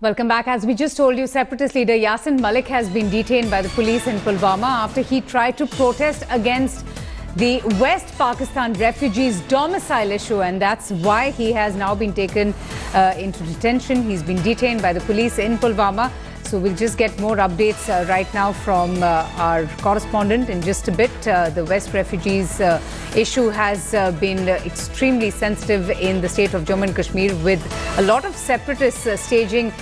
Welcome back. As we just told you, Separatist Leader Yasin Malik has been detained by the police in Pulwama after he tried to protest against the West Pakistan refugees domicile issue, and that's why he has now been taken into detention. He's been detained by the police in Pulwama. So we'll just get more updates right now from our correspondent in just a bit. The West refugees issue has been extremely sensitive in the state of Jammu and Kashmir, with a lot of separatists staging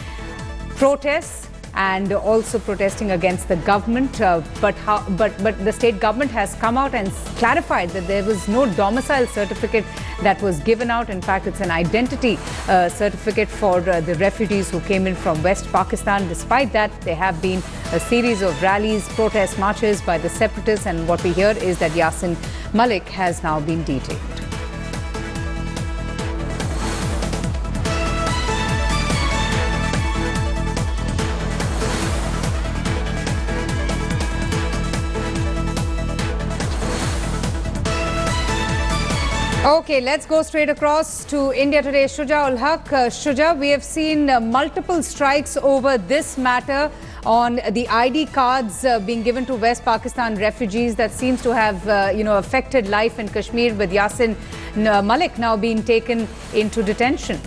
protests and also protesting against the government. But the state government has come out and clarified that there was no domicile certificate that was given out. In fact, it's an identity certificate for the refugees who came in from West Pakistan. Despite that, there have been a series of rallies, protest marches by the separatists, and what we hear is that Yasin Malik has now been detained. Okay, let's go straight across to India today. Shuja ul Haq. Shuja, we have seen multiple strikes over this matter on the ID cards being given to West Pakistan refugees. That seems to have, affected life in Kashmir, with Yasin Malik now being taken into detention.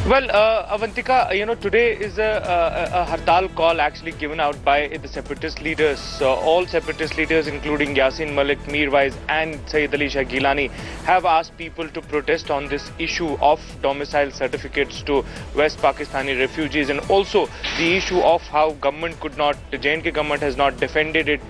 Well, Avantika, today is a hartal call actually given out by the separatist leaders. All separatist leaders, including Yasin Malik, Mirwais and Sayyid Ali Shah Gilani, have asked people to protest on this issue of domicile certificates to West Pakistani refugees, and also the issue of how the JNK government has not defended it,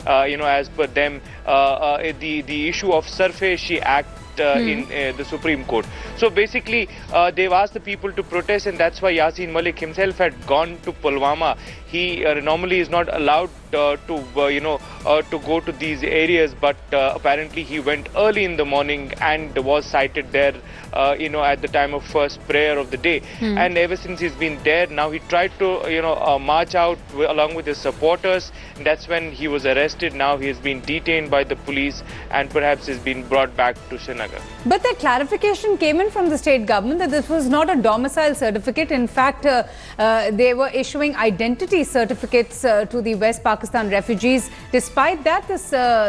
as per them, the issue of Sarfashi Act in the Supreme Court. So basically, they've asked the people to protest, and that's why Yasin Malik himself had gone to Pulwama. He normally is not allowed to go to these areas, but apparently he went early in the morning and was sighted there, at the time of first prayer of the day. And ever since he's been there, now he tried to, march out along with his supporters. And that's when he was arrested. Now he has been detained by the police and perhaps has been brought back to Srinagar. But the clarification came in from the state government that this was not a domicile certificate. In fact, they were issuing identity certificates to the West Pakistan refugees. Despite that, the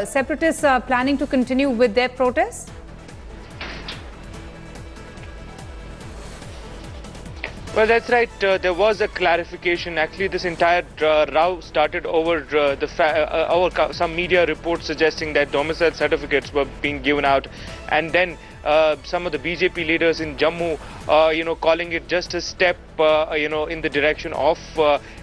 separatists are planning to continue with their protests? Well, that's right. There was a clarification. Actually, this entire row started over some media reports suggesting that domicile certificates were being given out, and then some of the BJP leaders in Jammu, calling it just a step, in the direction of,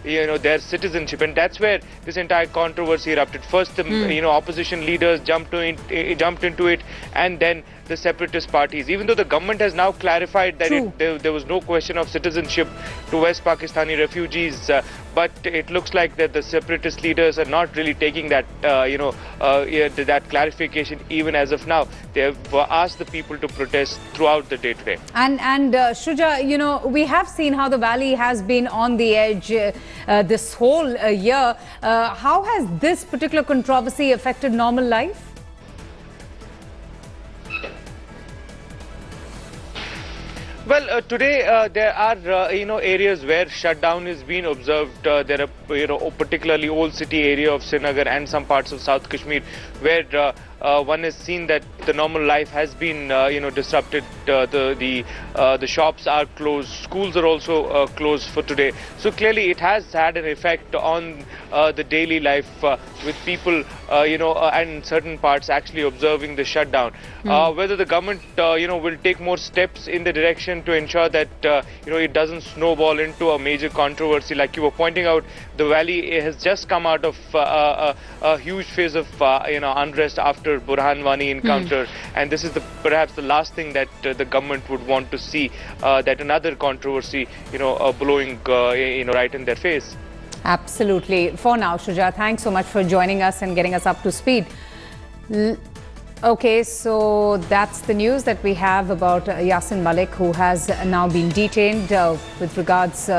their citizenship, and that's where this entire controversy erupted. First, the opposition leaders jumped into it, and then the separatist parties. Even though the government has now clarified that there was no question of citizenship to West Pakistani refugees, but it looks like that the separatist leaders are not really taking that, that clarification even as of now. They have asked the people to protest throughout the day today. And Shuja, we have seen how the valley has been on the edge this whole year. How has this particular controversy affected normal life? Well, today there are areas where shutdown is being observed. There are particularly old city area of Srinagar and some parts of South Kashmir where one has seen that the normal life has been disrupted. The shops are closed, schools are also closed for today. So clearly it has had an effect on the daily life, with people and certain parts actually observing the shutdown. Whether the government will take more steps in the direction to ensure that it doesn't snowball into a major controversy. Like you were pointing out, the valley has just come out of a huge phase of unrest after Burhan Wani encounter, and this is perhaps the last thing that the government would want to see, that another controversy blowing right in their face. Absolutely. For now, Shuja, thanks so much for joining us and getting us up to speed. Okay, so that's the news that we have about Yasin Malik, who has now been detained with regards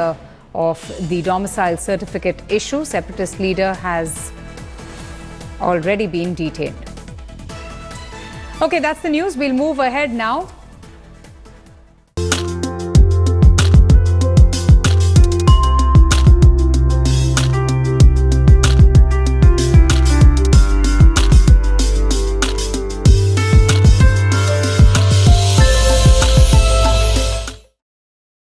of the domicile certificate issue. Separatist leader has already been detained. Okay, that's the news. We'll move ahead now.